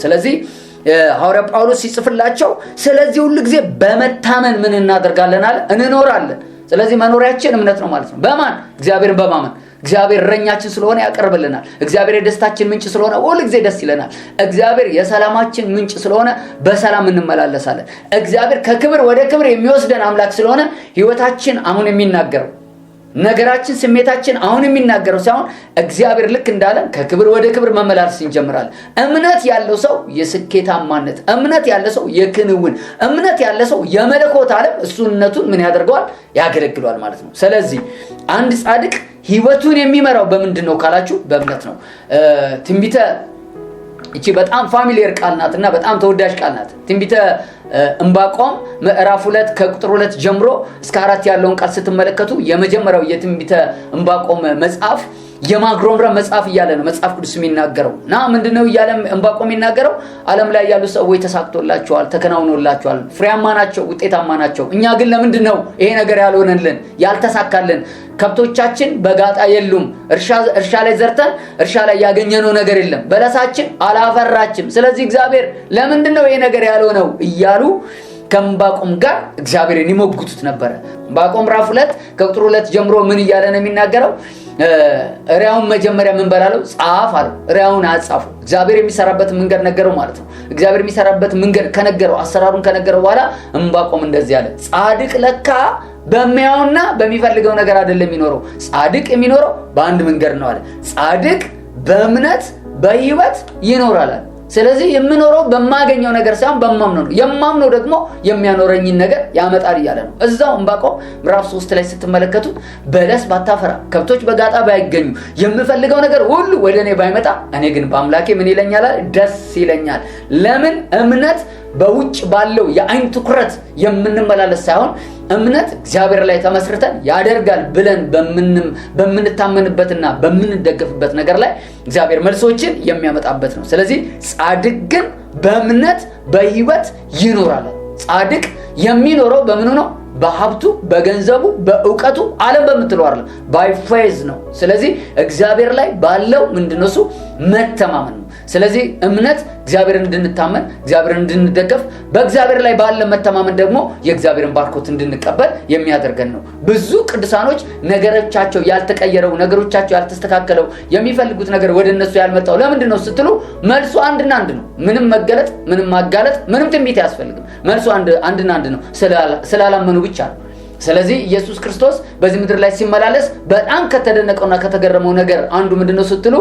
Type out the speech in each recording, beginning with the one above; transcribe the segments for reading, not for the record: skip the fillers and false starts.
ስለዚህ ሐዋርያ ጳውሎስ ሲጽፍላቸው ስለዚህ ሁሉ ጊዜ በመታመን ምን እናደርጋለን አለ እንኖራለን። ስለዚህ መኖሪያችን እምነት ነው ማለት ነው። በማን? እግዚአብሔርን በማመን። እግዚአብሔር እረኛችን ስለሆነ ያቀርብልናል። እግዚአብሔር የደስታችን ምንጭ ስለሆነ ሁሉ ጊዜ ደስ ይለናል። እግዚአብሔር የሰላማችን ምንጭ ስለሆነ በሰላም እንመላለሳለን። እግዚአብሔር ከክብር ወደ ክብር የሚወስደን አምላክ ስለሆነ ህይወታችን አሁን የሚናገረው ነገራችን ስሜታችን አሁን የሚናገረው ሳይሆን እግዚአብሔር ልክ እንዳለን ከክብር ወደ ክብር መመላለስ እንጀምራለን። እምነት ያለው ሰው የስኬታማነት፣ እምነት ያለው ሰው የክንውን፣ እምነት ያለው ሰው የመለኮት ዓለም እሱነቱን ምን ያደርገዋል? ያገለግሏል ማለት ነው። ስለዚህ አንድ ጻድቅ ህይወቱን የሚመራው በምንድነው ካላችሁ በእምነት ነው። ትንቢተ እቺ በጣም ፋሚሊየር ቃል ናትና በጣም ተወዳጅ ቃል ናት። ትንቢተ ዕንባቆም ምዕራፍ 2 ከቁጥር 2 ጀምሮ እስከ 4 ያለውን ቃል ስትመለከቱ የመጀመሪያው የትንቢተ ዕንባቆም መጽሐፍ የማግሮምራ መጽሐፍ እያለ ነው መጽሐፍ ቅዱስ የሚናገረው። እና ምንድነው እያለ ዕንባቆም የሚናገረው? ዓለም ላይ ያሉ ሰዎች ተሳክቶላቸዋል፣ ተከናውኖላቸዋል፣ ፍሬያማ ናቸው፣ ውጤታማ ናቸው። እኛ ግን ለምንድነው ይሄ ነገር ያልሆነልን ያልተሳካልን? ከብቶቻችን በጋጣ የሉም፣ እርሻ ላይ ዘርተን እርሻ ላይ ያገኘነው ነገር የለም፣ በለሳችን አላፈራችም። ስለዚህ እግዚአብሔር ለምንድነው ይሄ ነገር ያልሆነው እያሉ ከዕንባቆም ጋር እግዚአብሔርን ይሞግቱት ነበር። ዕንባቆም ምዕራፍ 2 ከቁጥር 2 ጀምሮ ምን እያለ ነው የሚናገረው? ሪያውን መጀመሪያ ምን በላለው? ጻፍ አለው። ሪያውን አጻፉ። እግዚአብሔር የሚሰራበት መንገድ ነገረው ማለት ነው። እግዚአብሔር የሚሰራበት መንገድ ከነገረው፣ አሰራሩን ከነገረው በኋላ ዕንባቆም እንደዚህ አለ፣ ጻድቅ ለካ በሚያውና በሚፈልገው ነገር አይደለም የሚኖረው። ጻድቅ የሚኖረው በአንድ መንገድ ነው አለ። ጻድቅ በእምነት በህይወት ይኖራል። ስለዚህ የምኖረው በማገኘው ነገር ሳይሆን በማምነው ነው። የማምነው ደግሞ የሚያኖረኝን ነገር ያመጣል እያለ ነው። እዛው ዕንባቆም ምዕራፍ 3 ላይ ስትመለከቱ በለስ ባታፈራ፣ ከብቶች በጋጣ ባይገኙ፣ የምፈልገው ነገር ሁሉ ወደ እኔ ባይመጣ፣ እኔ ግን በአምላኬ ምን ይለኛል? ደስ ይለኛል። ለምን? እምነት በውጭ ባለው የአይን ትኩረት የምንመላለስ ሳይሆን እምነት እግዚአብሔር ላይ ተመስርተን ያደርጋል ብለን በምንታመንበትና በምንደገፍበት ነገር ላይ እግዚአብሔር መልሶችን የሚያመጣበት ነው። ስለዚህ ጻድቅ ግን በእምነት በህይወት ይኖራል። ጻድቅ የሚኖረው በምኑ ነው? በሀብቱ፣ በገንዘቡ፣ በእውቀቱ ዓለም በምትለው አይደለም፣ ባይ ፌዝ ነው። ስለዚህ እግዚአብሔር ላይ ባለው ምንድነው? እሱ መተማመን ነው። ስለዚህ እምነት እግዚአብሔርን እንድንታመን፣ እግዚአብሔርን እንድንደገፍ፣ በእግዚአብሔር ላይ ባለ መተማመን ደግሞ የእግዚአብሔርን ባርኮት እንድንቀበል የሚያደርገን ነው። ብዙ ቅዱሳኖች ነገሮቻቸው ያልተቀየረው፣ ነገሮቻቸው ያልተስተካከለው፣ የሚፈልጉት ነገር ወደ እነሱ ያልመጣው ለምንድን ነው ስትሉ መልሱ አንድና አንድ ነው። ምንም መገለጥ፣ ምንም ማጋለጥ፣ ምንም ትንቢት አያስፈልግም። መልሱ አንድና አንድ ነው፣ ስላላመኑ ብቻ ነው። ስለዚህ ኢየሱስ ክርስቶስ በዚህ ምድር ላይ ሲመላለስ በጣም ከተደነቀውና ከተገረመው ነገር አንዱ ምንድነው ስትሉ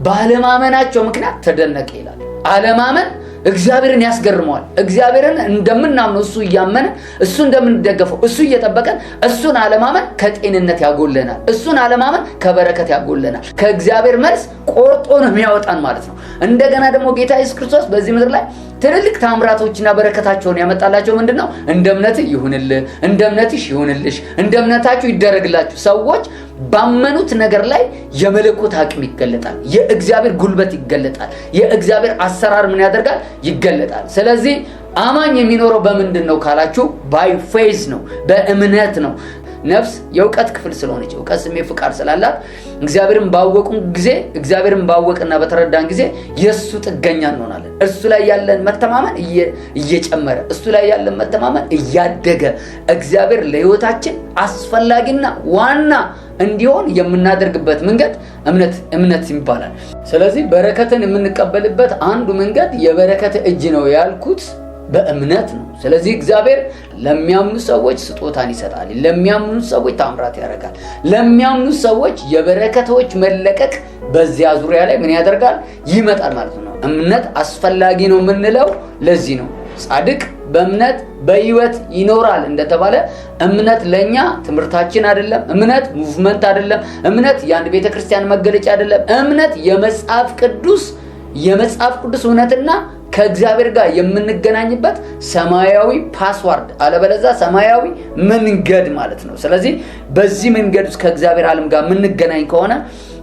ባለማመናቸው ምክንያት ተደነቀ ይላል። አለማመን እግዚአብሔርን ያስገርመዋል። እግዚአብሔርን እንደምናምነው እሱ እያመነ እሱ እንደምንደገፈው እሱ እየጠበቀን እሱን አለማመን ከጤንነት ያጎለናል። እሱን አለማመን ከበረከት ያጎለናል። ከእግዚአብሔር መልስ ቆርጦ ነው የሚያወጣን ማለት ነው። እንደገና ደግሞ ጌታ ኢየሱስ ክርስቶስ በዚህ ምድር ላይ ትልልቅ ታምራቶችና በረከታቸውን ያመጣላቸው ምንድነው? እንደ እምነትህ ይሁንልህ፣ እንደ እምነትሽ ይሁንልሽ፣ እንደ እምነታችሁ ይደረግላችሁ። ሰዎች ባመኑት ነገር ላይ የመለኮት አቅም ይገለጣል። የእግዚአብሔር ጉልበት ይገለጣል። የእግዚአብሔር አሰራር ምን ያደርጋል? ይገለጣል። ስለዚህ አማኝ የሚኖረው በምንድን ነው ካላችሁ ባይ ፌዝ ነው፣ በእምነት ነው። ነፍስ የእውቀት ክፍል ስለሆነች እውቀት ስሜት ፍቃድ ስላላት እግዚአብሔርን ባወቁን ጊዜ እግዚአብሔርን ባወቅና በተረዳን ጊዜ የሱ ጥገኛ እንሆናለን። እሱ ላይ ያለን መተማመን እየጨመረ እሱ ላይ ያለን መተማመን እያደገ እግዚአብሔር ለህይወታችን አስፈላጊና ዋና እንዲሆን የምናደርግበት መንገድ እምነት ይባላል። ስለዚህ በረከትን የምንቀበልበት አንዱ መንገድ የበረከት እጅ ነው ያልኩት በእምነት ነው። ስለዚህ እግዚአብሔር ለሚያምኑ ሰዎች ስጦታን ይሰጣል። ለሚያምኑ ሰዎች ታምራት ያደርጋል። ለሚያምኑ ሰዎች የበረከቶች መለቀቅ በዚያ ዙሪያ ላይ ምን ያደርጋል? ይመጣል ማለት ነው። እምነት አስፈላጊ ነው የምንለው ለዚህ ነው። ጻድቅ በእምነት በህይወት ይኖራል እንደተባለ እምነት ለኛ ትምህርታችን አይደለም። እምነት ሙቭመንት አይደለም። እምነት የአንድ ቤተክርስቲያን መገለጫ አይደለም። እምነት የመጽሐፍ ቅዱስ እውነትና ከእግዚአብሔር ጋር የምንገናኝበት ሰማያዊ ፓስዋርድ አለበለዚያ ሰማያዊ መንገድ ማለት ነው። ስለዚህ በዚህ መንገድ ውስጥ ከእግዚአብሔር ዓለም ጋር የምንገናኝ ከሆነ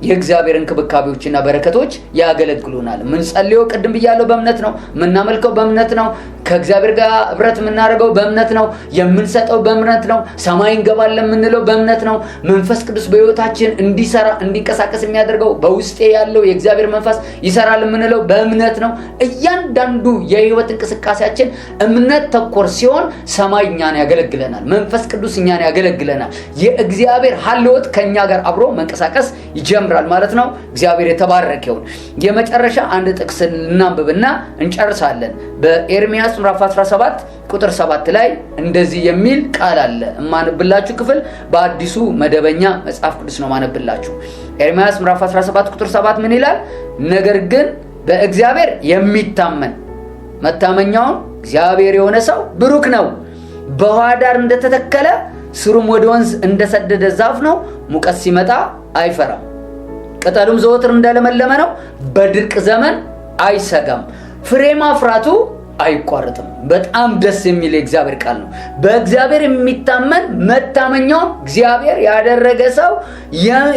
የእግዚአብሔር እንክብካቤዎችና በረከቶች ያገለግሉናል። ምን ጸልዮ ቅድም ብያለሁ በእምነት ነው። ምናመልከው በእምነት ነው። ከእግዚአብሔር ጋር ህብረት የምናደርገው በእምነት ነው። የምንሰጠው በእምነት ነው። ሰማይ እንገባለን የምንለው በእምነት ነው። መንፈስ ቅዱስ በህይወታችን እንዲሰራ እንዲንቀሳቀስ የሚያደርገው በውስጤ ያለው የእግዚአብሔር መንፈስ ይሰራል የምንለው በእምነት ነው። እያንዳንዱ እያንዳንዱ የህይወት እንቅስቃሴያችን እምነት ተኮር ሲሆን ሰማይ እኛን ያገለግለናል፣ መንፈስ ቅዱስ እኛን ያገለግለናል። የእግዚአብሔር ሐልወት ከኛ ጋር አብሮ መንቀሳቀስ ይጀምራል ማለት ነው። እግዚአብሔር የተባረከ ይሁን። የመጨረሻ አንድ ጥቅስ እናንብብና እንጨርሳለን። በኤርምያስ ምዕራፍ 17 ቁጥር 7 ላይ እንደዚህ የሚል ቃል አለ። ማነብላችሁ ክፍል በአዲሱ መደበኛ መጽሐፍ ቅዱስ ነው ማነብላችሁ። ኤርምያስ ምዕራፍ 17 ቁጥር 7 ምን ይላል? ነገር ግን በእግዚአብሔር የሚታመን መታመኛውን እግዚአብሔር የሆነ ሰው ብሩክ ነው። በውኃ ዳር እንደተተከለ ስሩም ወደ ወንዝ እንደሰደደ ዛፍ ነው። ሙቀት ሲመጣ አይፈራም፣ ቅጠሉም ዘወትር እንደለመለመ ነው። በድርቅ ዘመን አይሰጋም፣ ፍሬ ማፍራቱ አይቋረጥም። በጣም ደስ የሚል የእግዚአብሔር ቃል ነው። በእግዚአብሔር የሚታመን መታመኛው እግዚአብሔር ያደረገ ሰው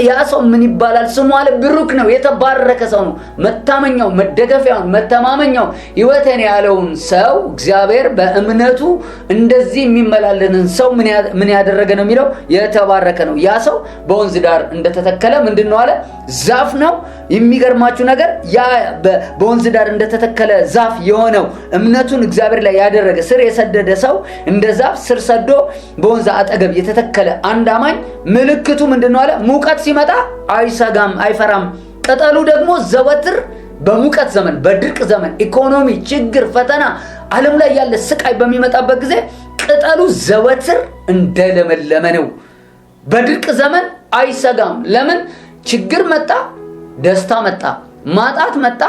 ያ ሰው ምን ይባላል? ስሙ አለ ብሩክ ነው፣ የተባረከ ሰው ነው። መታመኛው፣ መደገፊያው፣ መተማመኛው ሕይወቴን ያለውን ሰው እግዚአብሔር በእምነቱ እንደዚህ የሚመላለንን ሰው ምን ያደረገ ነው የሚለው? የተባረከ ነው። ያ ሰው በወንዝ ዳር እንደተተከለ ምንድነው አለ? ዛፍ ነው። የሚገርማችሁ ነገር ያ በወንዝ ዳር እንደተተከለ ዛፍ የሆነው እምነቱን እግዚአብሔር ላይ ያደረገ ስር የሰደደ ሰው እንደ ዛፍ ስር ሰዶ በወንዝ አጠገብ የተተከለ አንድ አማኝ ምልክቱ ምንድነው አለ? ሙቀት ሲመጣ አይሰጋም፣ አይፈራም። ቅጠሉ ደግሞ ዘወትር በሙቀት ዘመን፣ በድርቅ ዘመን፣ ኢኮኖሚ ችግር፣ ፈተና፣ ዓለም ላይ ያለ ስቃይ በሚመጣበት ጊዜ ቅጠሉ ዘወትር እንደለመለመ ነው። በድርቅ ዘመን አይሰጋም። ለምን? ችግር መጣ፣ ደስታ መጣ፣ ማጣት መጣ፣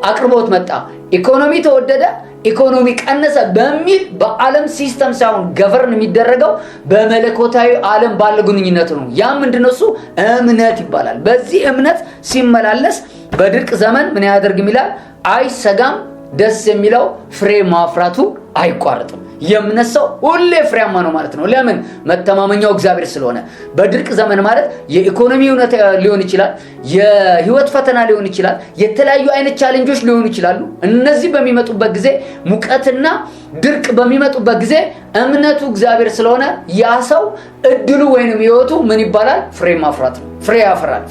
አቅርቦት መጣ፣ ኢኮኖሚ ተወደደ፣ ኢኮኖሚ ቀነሰ በሚል በዓለም ሲስተም ሳይሆን ገቨርን የሚደረገው በመለኮታዊ ዓለም ባለ ግንኙነት ነው። ያ ምንድነው? እሱ እምነት ይባላል። በዚህ እምነት ሲመላለስ በድርቅ ዘመን ምን ያደርግም ይላል? አይሰጋም። ደስ የሚለው ፍሬ ማፍራቱ አይቋረጥም። የእምነት ሰው ሁሌ ፍሬያማ ነው ማለት ነው። ለምን? መተማመኛው እግዚአብሔር ስለሆነ። በድርቅ ዘመን ማለት የኢኮኖሚ ሁኔታ ሊሆን ይችላል፣ የህይወት ፈተና ሊሆን ይችላል፣ የተለያዩ አይነት ቻሌንጆች ሊሆኑ ይችላሉ። እነዚህ በሚመጡበት ጊዜ፣ ሙቀትና ድርቅ በሚመጡበት ጊዜ እምነቱ እግዚአብሔር ስለሆነ ያ ሰው እድሉ ወይንም ህይወቱ ምን ይባላል? ፍሬ ማፍራት ነው። ፍሬ ያፈራል፣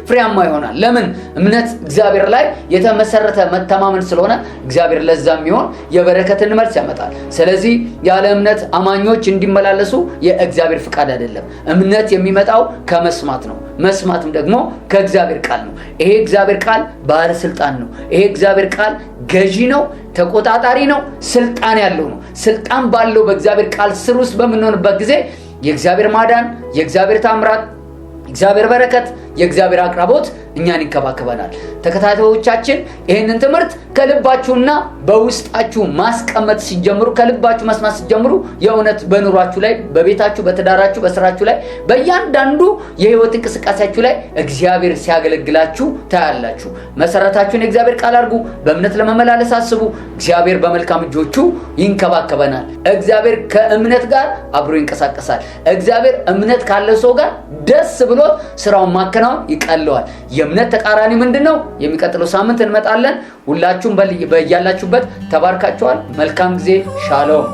ፍሬያማ ይሆናል። ለምን? እምነት እግዚአብሔር ላይ የተመሰረተ መተማመን ስለሆነ እግዚአብሔር ለዛ የሚሆን የበረከትን መልስ ያመጣል። ስለዚህ ያለ እምነት አማኞች እንዲመላለሱ የእግዚአብሔር ፍቃድ አይደለም። እምነት የሚመጣው ከመስማት ነው፣ መስማትም ደግሞ ከእግዚአብሔር ቃል ነው። ይሄ እግዚአብሔር ቃል ባለስልጣን ነው። ይሄ እግዚአብሔር ቃል ገዢ ነው፣ ተቆጣጣሪ ነው፣ ስልጣን ያለው ነው። ስልጣን ባለው በእግዚአብሔር ቃል ስር ውስጥ በምንሆንበት ጊዜ የእግዚአብሔር ማዳን፣ የእግዚአብሔር ታምራት፣ የእግዚአብሔር በረከት፣ የእግዚአብሔር አቅራቦት እኛን ይንከባከበናል። ተከታታዮቻችን ይህንን ትምህርት ከልባችሁና በውስጣችሁ ማስቀመጥ ሲጀምሩ፣ ከልባችሁ መስማት ሲጀምሩ የእውነት በኑሯችሁ ላይ፣ በቤታችሁ፣ በትዳራችሁ፣ በስራችሁ ላይ፣ በእያንዳንዱ የህይወት እንቅስቃሴያችሁ ላይ እግዚአብሔር ሲያገለግላችሁ ታያላችሁ። መሰረታችሁን የእግዚአብሔር ቃል አድርጉ። በእምነት ለመመላለስ አስቡ። እግዚአብሔር በመልካም እጆቹ ይንከባከበናል። እግዚአብሔር ከእምነት ጋር አብሮ ይንቀሳቀሳል። እግዚአብሔር እምነት ካለው ሰው ጋር ደስ ብሎት ስራውን ማከናወን ይቀለዋል። የእምነት ተቃራኒ ምንድነው? የሚቀጥለው ሳምንት እንመጣለን። ሁላችሁም በያላችሁበት ተባርካችኋል። መልካም ጊዜ። ሻሎም